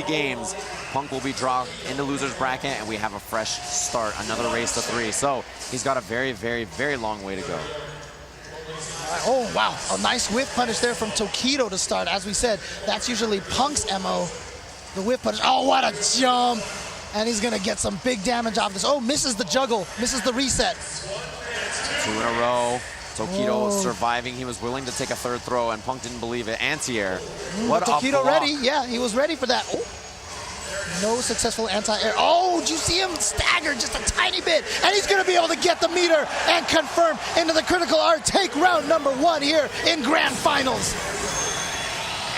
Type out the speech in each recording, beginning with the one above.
games, Punk will be dropped into loser's bracket, and we have a fresh start, another race to 3. So he's got a very, very, very long way to go. Oh, wow. A nice whip punish there from Tokido to start. As we said, that's usually Punk's MO. The whip punish. Oh, what a jump. And he's going to get some big damage off this. Oh, misses the juggle, misses the reset. 2 in a row. Tokido surviving. He was willing to take a 3rd throw, and Punk didn't believe it. Anti-air. What Tokido a block. ready. Yeah, he was ready for that. Oh. No successful anti-air. Oh, did you see him stagger just a tiny bit? And he's going to be able to get the meter and confirm into the critical art. Take round number 1 here in Grand Finals.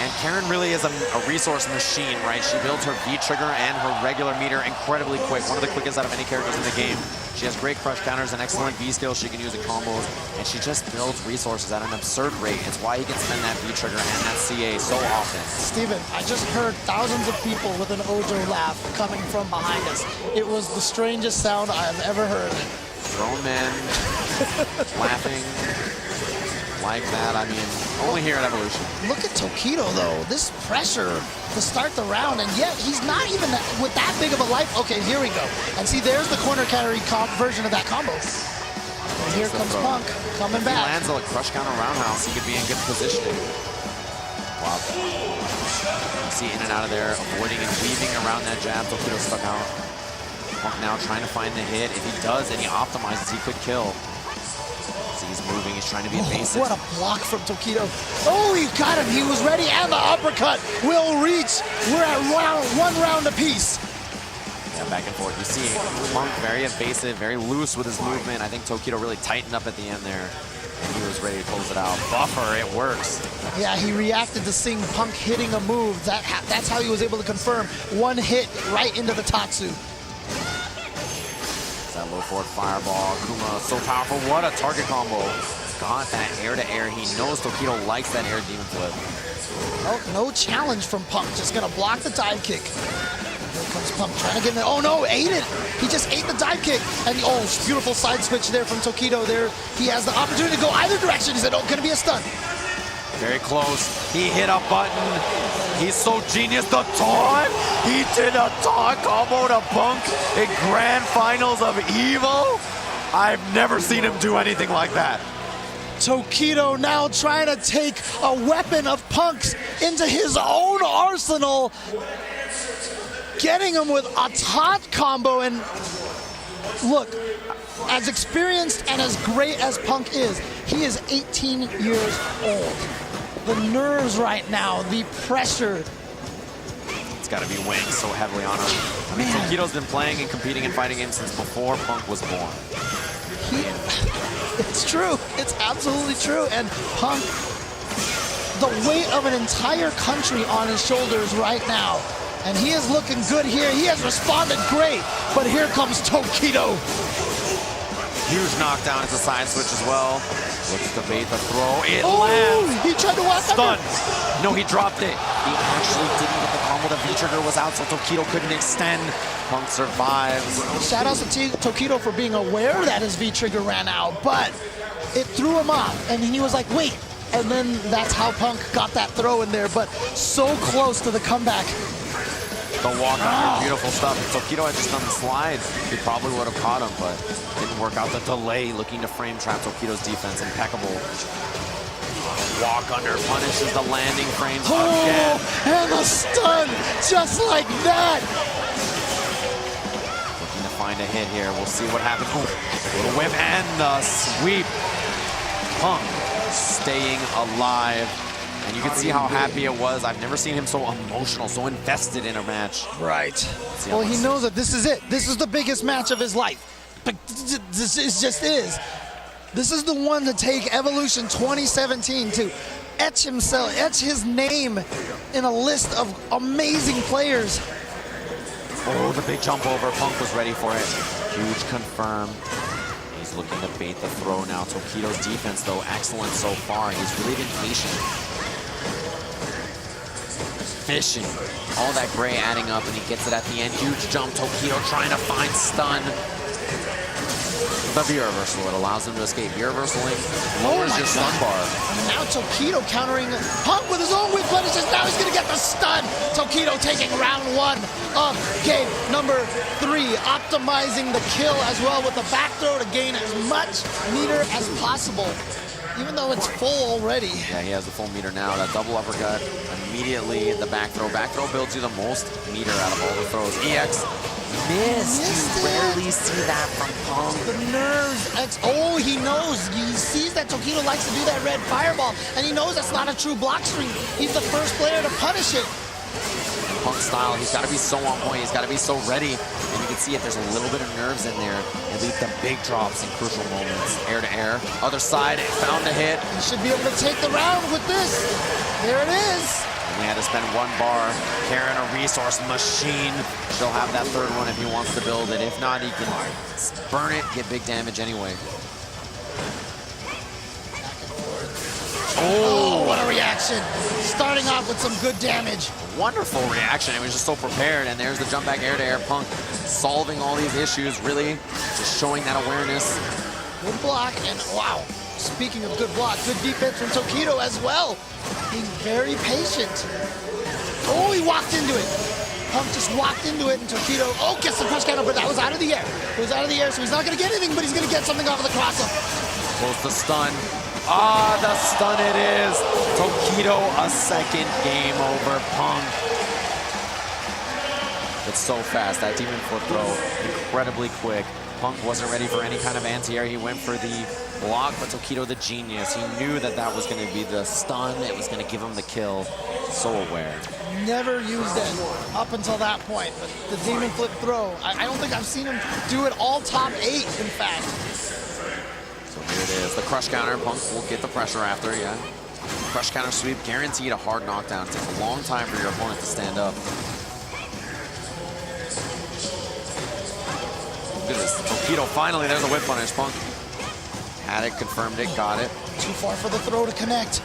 And Karen really is a resource machine, right? She builds her V-trigger and her regular meter incredibly quick. One of the quickest out of any characters in the game. She has great crush counters and excellent V skills she can use in combos. And she just builds resources at an absurd rate. It's why he can spend that V-trigger and that CA so often. Steven, I just heard thousands of people with an Ojo laugh coming from behind us. It was the strangest sound I have ever heard. Grown men laughing like that. I mean, only here at Evolution. Look at Tokido, though. This pressure to start the round, and yet he's not even with that big of a life. Okay, here we go. And see, there's the corner carry version of that combo. And here comes Punk coming back. If he lands a crush counter roundhouse, he could be in good positioning. Wow. You see in and out of there, avoiding and weaving around that jab. Tokido stuck out. Punk now trying to find the hit. If he does and he optimizes, he could kill. He's moving, he's trying to be evasive. What a block from Tokido. Oh, he got him, he was ready, and the uppercut will reach. We're at 1 round apiece. Yeah, back and forth. You see Punk very evasive, very loose with his movement. I think Tokido really tightened up at the end there, and he was ready to close it out. Buffer, it works. Yeah, he reacted to seeing Punk hitting a move. That's how he was able to confirm 1 hit right into the Tatsu. That low forward fireball. Kuma so powerful. What a target combo. Got that air to air. He knows Tokido likes that air demon flip. Oh, no challenge from Punk. Just gonna block the dive kick. Here comes Punk trying to get in there. Oh no, ate it. He just ate the dive kick. And oh, beautiful side switch there from Tokido. There, he has the opportunity to go either direction. He said, oh, gonna be a stun. Very close. He hit a button. He's so genius. The taunt. He did a taunt combo to Punk in Grand Finals of EVO. I've never seen him do anything like that. Tokido now trying to take a weapon of Punk's into his own arsenal. Getting him with a taunt combo. And look, as experienced and as great as Punk is, he is 18 years old. The nerves right now, the pressure. It's got to be weighing so heavily on him. I mean, Tokido's been playing and competing in fighting games since before Punk was born. It's true. It's absolutely true. And Punk, the weight of an entire country on his shoulders right now. And he is looking good here. He has responded great. But here comes Tokido. Huge knockdown as a side switch as well. Looks to bait the throw. It Oh, lands. he tried to walk Stun. under. No, he dropped it. He actually didn't get the combo. The V-trigger was out, so Tokido couldn't extend. Punk survives. Shout out to Tokido for being aware that his V-trigger ran out, but it threw him off, and he was like, wait. And then that's how Punk got that throw in there, but so close to the comeback. The walk under, beautiful stuff. If Tokido had just done the slide, he probably would have caught him, but didn't work out. The delay, looking to frame trap Tokido's defense, impeccable. Walk under, punishes the landing frames again. And a stun, just like that. Looking to find a hit here. We'll see what happens. Little whip and the sweep. Punk staying alive. And you can see how happy it was. I've never seen him so emotional, so invested in a match. Right. Well, he knows that this is it. This is the biggest match of his life. But this just is. This is the one to take Evolution 2017 to etch his name in a list of amazing players. Oh, the big jump over. Punk was ready for it. Huge confirm. He's looking to bait the throw now. Tokido's defense, though, excellent so far. He's really been patient. Fishing. All that gray adding up, and he gets it at the end. Huge jump. Tokido trying to find stun. the V-reversal. It allows him to escape. V-reverseling lowers my your stun God. bar. And now Tokido countering Punk with his own whip punishes. Now he's going to get the stun. Tokido taking round 1 of game number 3. Optimizing the kill as well with the back throw to gain as much meter as possible. Even though it's full already. Yeah, he has the full meter now. That double uppercut, immediately the back throw. Back throw builds you the most meter out of all the throws. EX missed. You rarely see that from Punk. The nerves. Oh, he knows. He sees that Tokido likes to do that red fireball, and he knows that's not a true block string. He's the first player to punish it. Punk style, he's got to be so on point. He's got to be so ready. And you can see if there's a little bit of nerves in there, it leads to big drops in crucial moments. Air to air. Other side, found a hit. He should be able to take the round with this. There it is. And he had to spend 1 bar. Karen, a resource machine. She'll have that third one if he wants to build it. If not, he can burn it, get big damage anyway. Oh, what a reaction. Starting off with some good damage. Wonderful reaction. It was just so prepared. And there's the jump back air to air. Punk solving all these issues, really just showing that awareness. Good block, and wow. Speaking of good block, good defense from Tokido as well. Being very patient. Oh, he walked into it. Punk just walked into it, and Tokido, gets the crush counter, but that was out of the air. It was out of the air, so he's not going to get anything, but he's going to get something off of the cross-up. Pulls the stun. Ah, the stun it is. Tokido, a second game over Punk. It's so fast. That demon flip throw, incredibly quick. Punk wasn't ready for any kind of anti-air. He went for the block, but Tokido, the genius, he knew that that was going to be the stun. It was going to give him the kill. So aware. Never used it up until that point. But the demon flip throw, I don't think I've seen him do it all top 8, in fact. So here it is, the crush counter. Punk will get the pressure after, yeah. Crush counter sweep, guaranteed a hard knockdown. It takes a long time for your opponent to stand up. Look at this, Tokido, finally, there's a whip punish. Punk had it, confirmed it, got it. Too far for the throw to connect.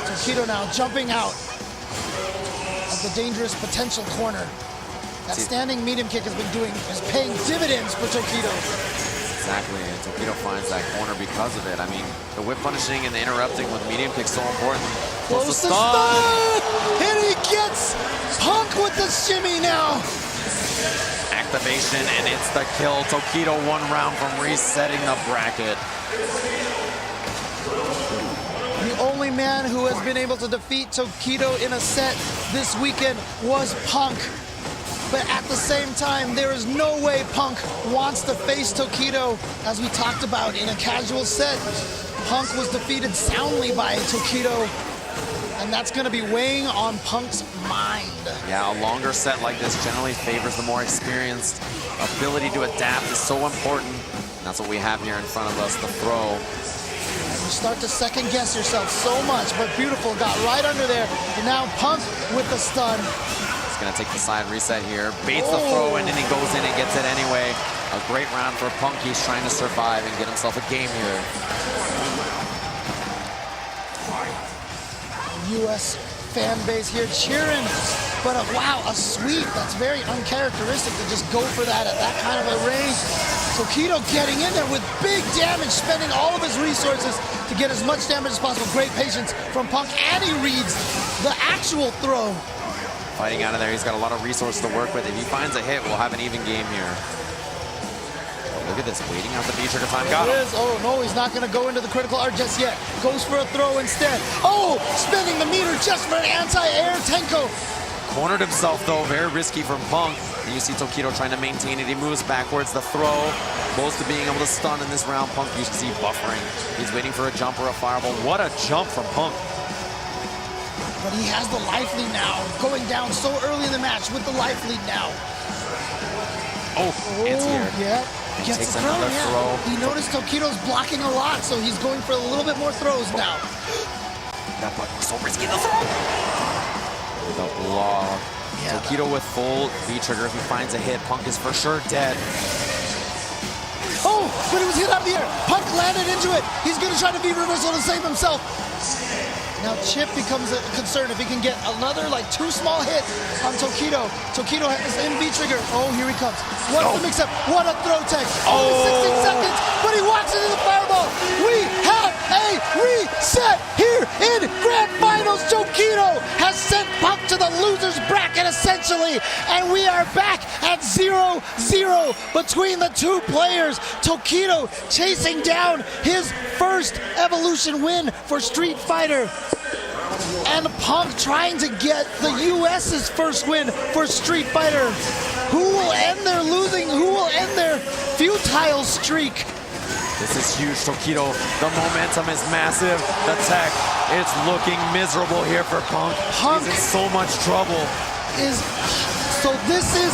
Tokido now jumping out of the dangerous potential corner. That standing medium kick is paying dividends for Tokido. Exactly, and Tokido finds that corner because of it. I mean, the whip punishing and the interrupting with medium kick so important. Close the stun! And he gets Punk with the shimmy now. Activation, and it's the kill. Tokido 1 round from resetting the bracket. The only man who has been able to defeat Tokido in a set this weekend was Punk. But at the same time, there is no way Punk wants to face Tokido, as we talked about in a casual set. Punk was defeated soundly by Tokido, and that's going to be weighing on Punk's mind. Yeah, a longer set like this generally favors the more experienced. Ability to adapt is so important. And that's what we have here in front of us, the throw. You start to second guess yourself so much, but beautiful, got right under there. And now Punk with the stun. Gonna take the side reset here, baits the throw, and then he goes in and gets it anyway. A great round for Punk. He's trying to survive and get himself a game here. U.S. fan base here cheering, but wow, a sweep. That's very uncharacteristic to just go for that at that kind of a range. Tokido getting in there with big damage, spending all of his resources to get as much damage as possible. Great patience from Punk, and he reads the actual throw. Fighting out of there, he's got a lot of resources to work with. If he finds a hit, we'll have an even game here. Oh, look at this, waiting out the V-trigger time. Got him. Oh no, he's not going to go into the critical art just yet. Goes for a throw instead. Oh, spending the meter just for an anti-air Tenko. Cornered himself though, very risky from Punk. And you see Tokido trying to maintain it. He moves backwards, the throw. Close to being able to stun in this round. Punk, you see buffering. He's waiting for a jump or a fireball. What a jump from Punk. But he has the life lead now, going down so early in the match with the life lead now. Oh, anti-air. Yeah, gets the throw, throw. He noticed Tokido's blocking a lot, so he's going for a little bit more throws now. That button was so risky, the throw! The block. Yeah. Tokido with full V-trigger. If he finds a hit, Punk is for sure dead. Oh, but it was hit out of the air. Punk landed into it. He's going to try to V-reversal to save himself. Now Chip becomes a concern if he can get another like 2 small hits on Tokido. Tokido is in V-trigger. Oh, here he comes. What a mix-up. What a throw tech. Only 16 seconds, but he walks into the fireball. We have a reset here in Grand Finals. Tokido has sent Punk to the loser's bracket essentially, and we are back at 0-0 between the two players. Tokido chasing down his first Evolution win for Street Fighter, and Punk trying to get the US's first win for Street Fighter. Who will end their losing? Who will end their futile streak? This is huge, Tokido. The momentum is massive. The tech, it's looking miserable here for Punk. He's in so much trouble. This is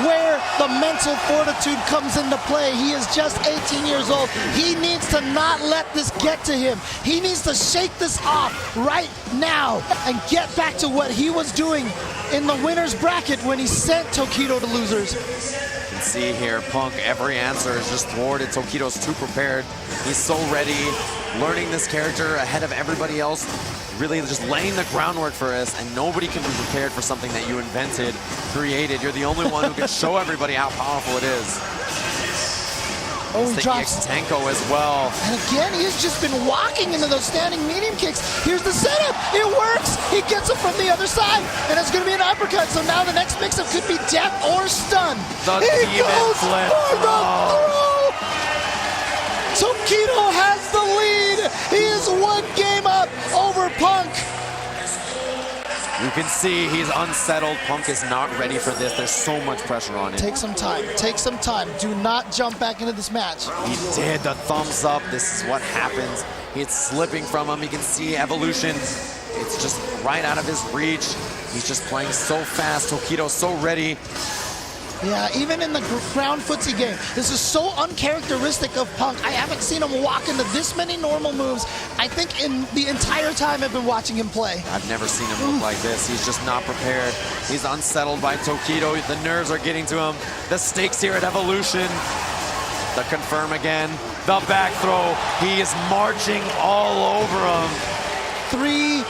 where the mental fortitude comes into play. He is just 18 years old. He needs to not let this get to him. He needs to shake this off right now and get back to what he was doing in the winner's bracket when he sent Tokido to losers. You can see here, Punk, every answer is just thwarted. Tokido's too prepared. He's so ready, learning this character ahead of everybody else, really just laying the groundwork for us, and nobody can be prepared for something that you invented, created. You're the only one who can show everybody how powerful it is. Oh, he the drops EX Tenko as well. And again, he has just been walking into those standing medium kicks. Here's the setup. It works. He gets it from the other side, and it's going to be an uppercut. So now the next mix-up could be death or stun. He goes for the throw. Tokido has the lead. He is 1 game up over Punk. You can see he's unsettled. Punk is not ready for this. There's so much pressure on him. Take some time. Take some time. Do not jump back into this match. He did the thumbs up. This is what happens. It's slipping from him. You can see Evolution. It's just right out of his reach. He's just playing so fast. Tokido so ready. Yeah, even in the ground footsie game, this is so uncharacteristic of Punk. I haven't seen him walk into this many normal moves, I think, in the entire time I've been watching him play. I've never seen him look like this. He's just not prepared. He's unsettled by Tokido. The nerves are getting to him. The stakes here at Evolution. The confirm again. The back throw. He is marching all over him. 3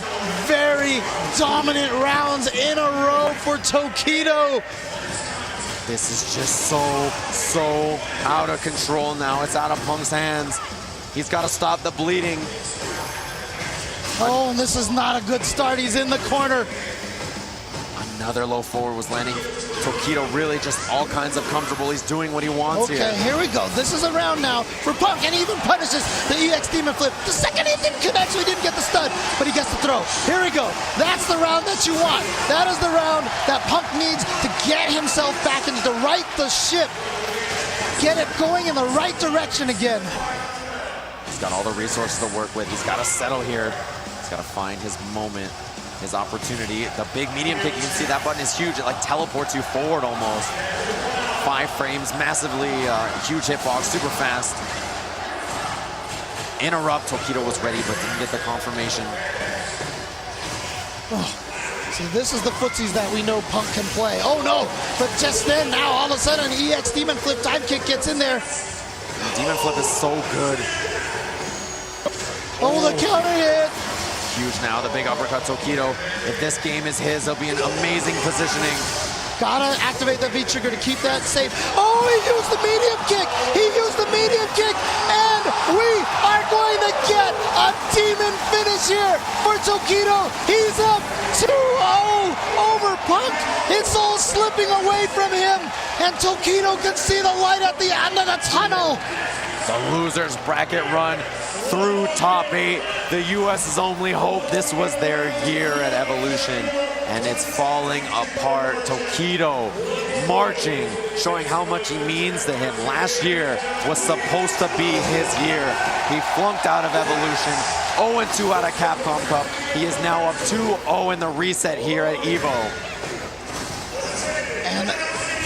very dominant rounds in a row for Tokido. This is just so out of control now. It's out of Punk's hands. He's got to stop the bleeding. Oh, and this is not a good start. He's in the corner. Another low forward was landing. Tokido really just all kinds of comfortable. He's doing what he wants here. Okay, here we go. This is a round now for Punk, and he even punishes the EX Demon Flip. The second he didn't connect, so he didn't get the stun, but he gets the throw. Here we go. That's the round that you want. That is the round that Punk needs to get himself back and to right the ship. Get it going in the right direction again. He's got all the resources to work with. He's got to settle here. He's got to find his moment, his opportunity. The big medium kick, you can see that button is huge. It like teleports you forward almost. 5 frames, massively huge hitbox, super fast. Interrupt, Tokido was ready but didn't get the confirmation. Oh, see, this is the footsies that we know Punk can play. Oh no, but just then, now all of a sudden, EX Demon Flip time kick gets in there. Demon Flip is so good. Oh, the counter hit. Huge now, the big uppercut Tokido. If this game is his, he'll be in amazing positioning. Gotta activate the V-trigger to keep that safe. Oh, he used the medium kick. He used the medium kick, and we are going to get a demon finish here for Tokido. He's up 2-0 over Punk. It's all slipping away from him, and Tokido can see the light at the end of the tunnel. The losers bracket run through top 8. The US's only hope. This was their year at Evolution, and it's falling apart. Tokido marching, showing how much he means to him. Last year was supposed to be his year. He flunked out of Evolution, 0-2 out of Capcom Cup. He is now up 2-0 in the reset here at EVO. And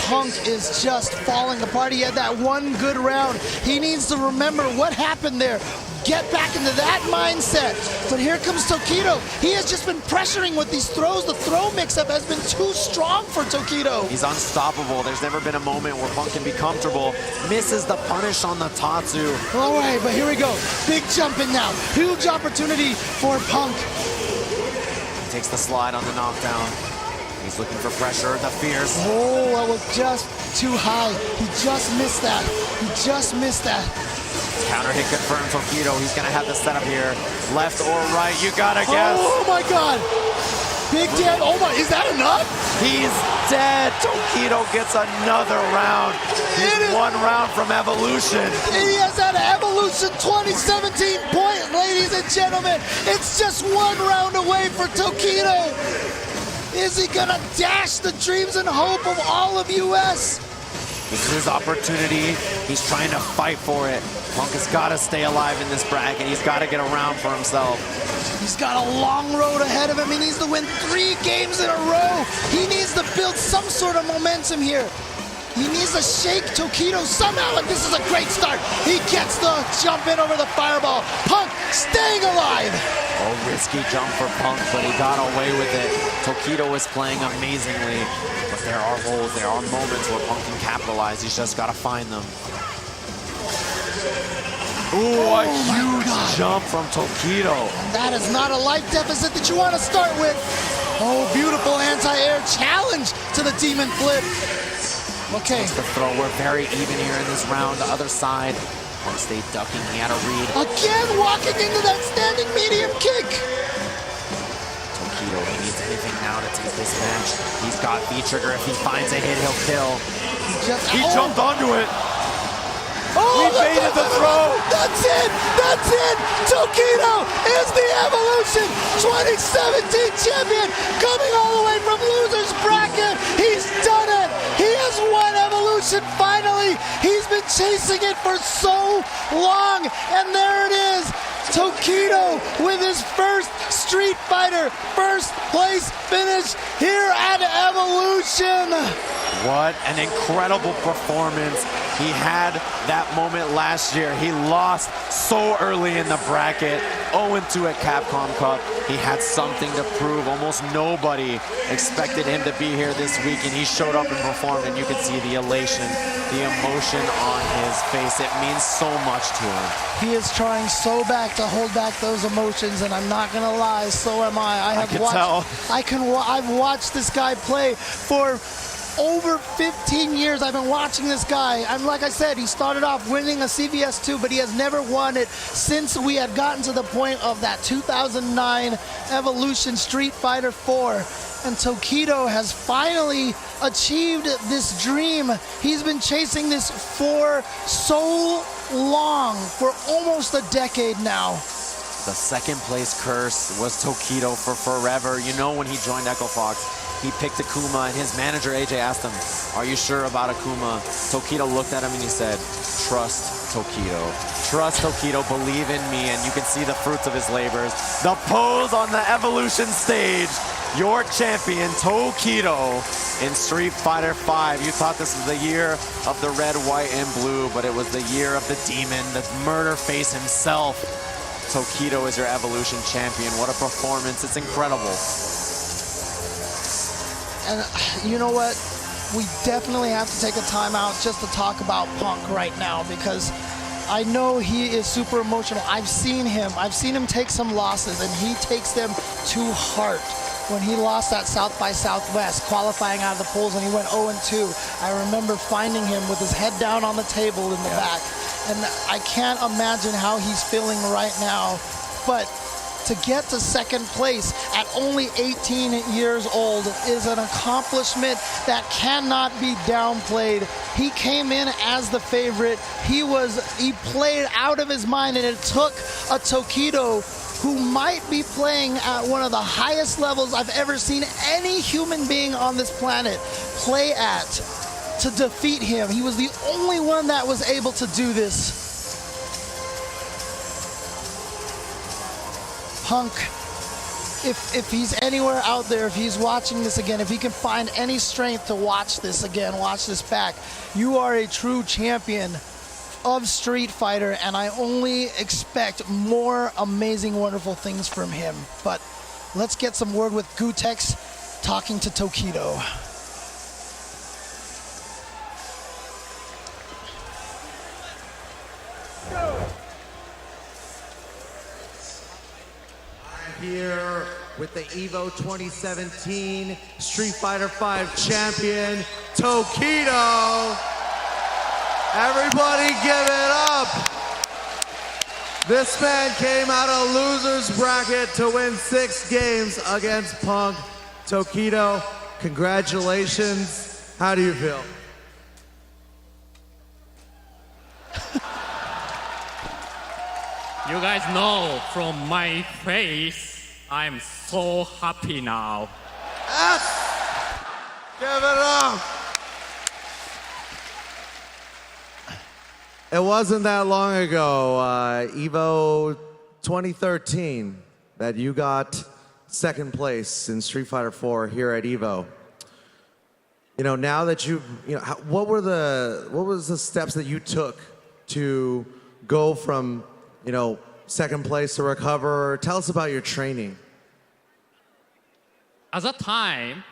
Punk is just falling apart. He had that one good round. He needs to remember what happened there. get back into that mindset. But here comes Tokido. He has just been pressuring with these throws. The throw mix-up has been too strong for Tokido. He's unstoppable. There's never been a moment where Punk can be comfortable. Misses the punish on the Tatsu. All right, but here we go. Big jump in now. Huge opportunity for Punk. He takes the slide on the knockdown. He's looking for pressure, the fierce. Oh, that was just too high. He just missed that. He just missed that. Counter hit confirmed Tokido. He's gonna have the setup here. Left or right, you gotta guess. Oh my God. Big damn, oh my, is that enough? He's dead. Tokido gets another round. He's one round from Evolution. He has that Evolution 2017 point, ladies and gentlemen. It's just one round away for Tokido. Is he gonna dash the dreams and hope of all of US? This is his opportunity. He's trying to fight for it. Punk has got to stay alive in this bracket. He's got to get around for himself. He's got a long road ahead of him. He needs to win 3 games in a row. He needs to build some sort of momentum here. He needs to shake Tokido somehow, and this is a great start. He gets the jump in over the fireball. Punk staying alive. Oh, risky jump for Punk, but he got away with it. Tokido is playing amazingly, but there are holes, there are moments where Punk can capitalize. He's just got to find them. Ooh, a huge jump from Tokido. And that is not a life deficit that you want to start with. Oh, beautiful anti-air challenge to the Demon Flip. Okay. The throw, we're very even here in this round. The other side, Punk stayed ducking, he had a read. Again, walking into that standing medium kick. Tokido, he needs anything now to take this match. He's got V-trigger. If he finds a hit, he'll kill. He jumped onto it. Oh, he baited the throw. That's it. That's it. Tokido is the Evolution 2017 champion, coming all the way from loser's bracket. He's done it. He has won Evolution finally. He's been chasing it for so long, and there it is. Tokido with his first Street Fighter first place finish here at Evolution. What an incredible performance. He had that moment last year. He lost so early in the bracket, 0-2 at Capcom Cup. He had something to prove. Almost nobody expected him to be here this week, and he showed up and performed, and you could see the elation, the emotion on his face. It means so much to him. He is trying so bad to hold back those emotions, and I'm not gonna lie, so am I. I've watched this guy play for over 15 years. I've been watching this guy. Like I said, he started off winning a CVS 2, but he has never won it since we had gotten to the point of that 2009 Evolution Street Fighter 4. And Tokido has finally achieved this dream. He's been chasing this for so long, for almost a decade now. The second place curse was Tokido for forever. You know, when he joined Echo Fox, he picked Akuma, and his manager AJ asked him, "Are you sure about Akuma?" Tokido looked at him and he said, "Trust Tokido. Trust Tokido, believe in me," and you can see the fruits of his labors. The pose on the Evolution stage. Your champion, Tokido, in Street Fighter V. You thought this was the year of the red, white, and blue, but it was the year of the demon, the murder face himself. Tokido is your Evolution champion. What a performance. It's incredible. And you know what? We definitely have to take a time out just to talk about Punk right now, because I know he is super emotional. I've seen him take some losses, and he takes them to heart. When he lost at South by Southwest, qualifying out of the polls, and he went 0-2, I remember finding him with his head down on the table in the back. And I can't imagine how he's feeling right now. But to get to second place at only 18 years old is an accomplishment that cannot be downplayed. He came in as the favorite. He played out of his mind, and it took a Tokido who might be playing at one of the highest levels I've ever seen any human being on this planet play at, to defeat him. He was the only one that was able to do this. Punk, if he's anywhere out there, if he's watching this again, if he can find any strength to watch this again, watch this back, you are a true champion of Street Fighter, and I only expect more amazing, wonderful things from him. But let's get some word with Gutex talking to Tokido. Here with the EVO 2017 Street Fighter V champion, Tokido. Everybody give it up. This man came out of loser's bracket to win 6 games against Punk. Tokido, congratulations. How do you feel? You guys know from my face, I'm so happy now. Yes! Give it up! It wasn't that long ago, EVO 2013, that you got second place in Street Fighter 4 here at EVO. You know, now that what was the steps that you took to go from, second place to recover? Tell us about your training. At that time,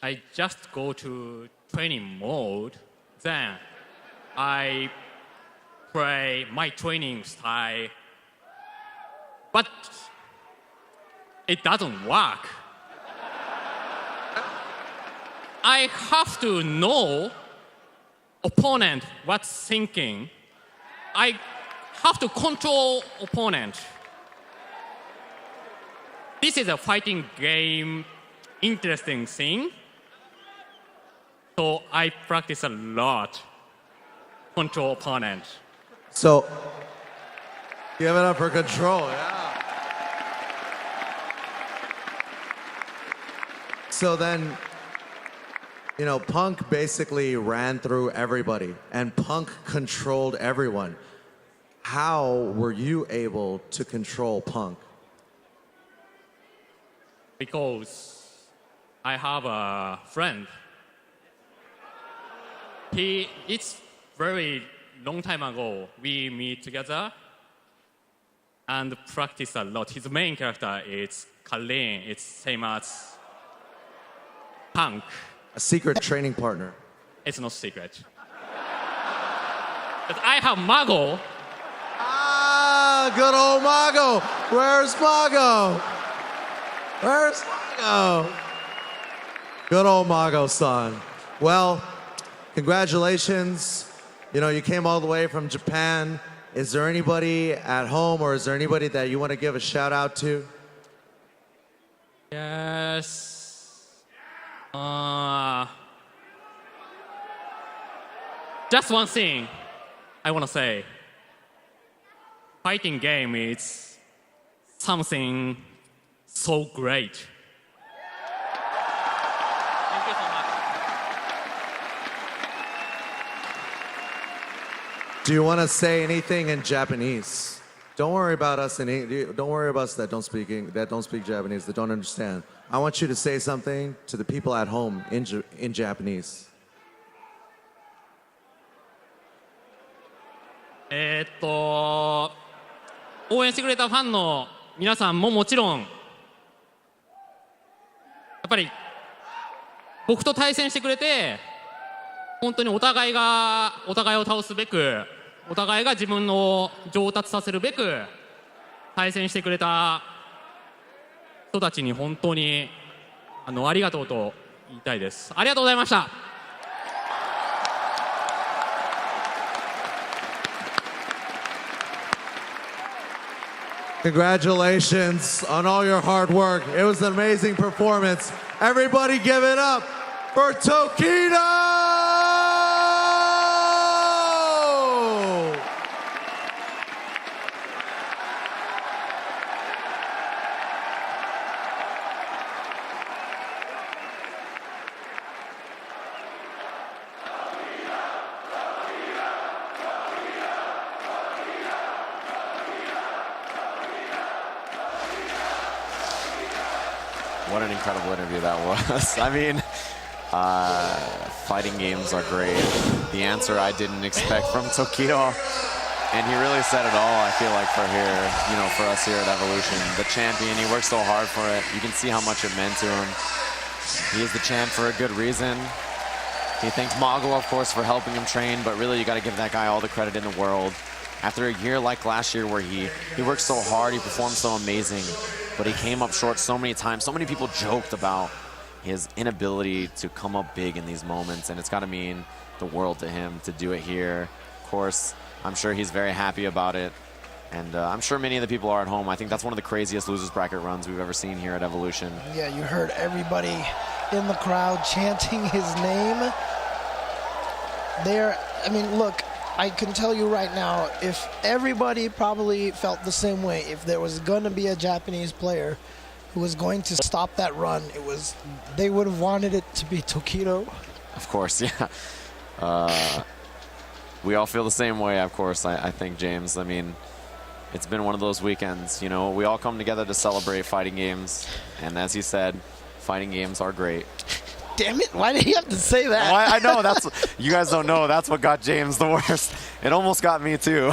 I just go to training mode. Then I play my training style. But it doesn't work. I have to know opponent what's thinking. I have to control opponent. This is a fighting game, interesting thing. So I practice a lot, control opponent. So, give it up for control, yeah. So then, Punk basically ran through everybody, and Punk controlled everyone. How were you able to control Punk? Because I have a friend. It's very long time ago, we meet together and practice a lot. His main character is Kalin. It's same as Punk. A secret training partner. It's not secret. But I have Mago. Good old Mago. Where's Mago? Where's Mago? Good old Mago-san. Well, congratulations. You came all the way from Japan. Is there anybody at home, or is there anybody that you want to give a shout out to? Yes. Just one thing I want to say. Fighting game is something so great. Thank you so much. Do you want to say anything in Japanese? Don't worry about us don't worry about us that don't speak Japanese, that don't understand. I want you to say something to the people at home in Japanese. 応援してくれたファンの皆さんももちろん、やっぱり僕と対戦してくれて、本当にお互いを倒すべく、お互いが自分を上達させるべく対戦してくれた人たちに本当にありがとうと言いたいです。ありがとうございました。Congratulations on all your hard work. It was an amazing performance. Everybody give it up for Tokido! What an incredible interview that was. I mean, Fighting games are great. The answer I didn't expect from Tokido. And he really said it all, I feel like, for here, you know, for us here at Evolution. The champion, he worked so hard for it. You can see how much it meant to him. He is the champ for a good reason. He thanks Mago, of course, for helping him train, but really you got to give that guy all the credit in the world. After a year like last year where he worked so hard, he performed so amazing, but he came up short so many times. So many people joked about his inability to come up big in these moments, and it's got to mean the world to him to do it here. Of course, I'm sure he's very happy about it, and I'm sure many of the people are at home. I think that's one of the craziest losers bracket runs we've ever seen here at Evolution. Yeah, you heard everybody in the crowd chanting his name. I mean, look, I can tell you right now, if everybody probably felt the same way, if there was going to be a Japanese player who was going to stop that run, they would have wanted it to be Tokido. Of course, yeah. We all feel the same way, of course, I think, James. I mean, it's been one of those weekends, you know. We all come together to celebrate fighting games, and as he said, fighting games are great. Damn it, why did he have to say that? Oh, I know, you guys don't know, that's what got James the worst. It almost got me, too.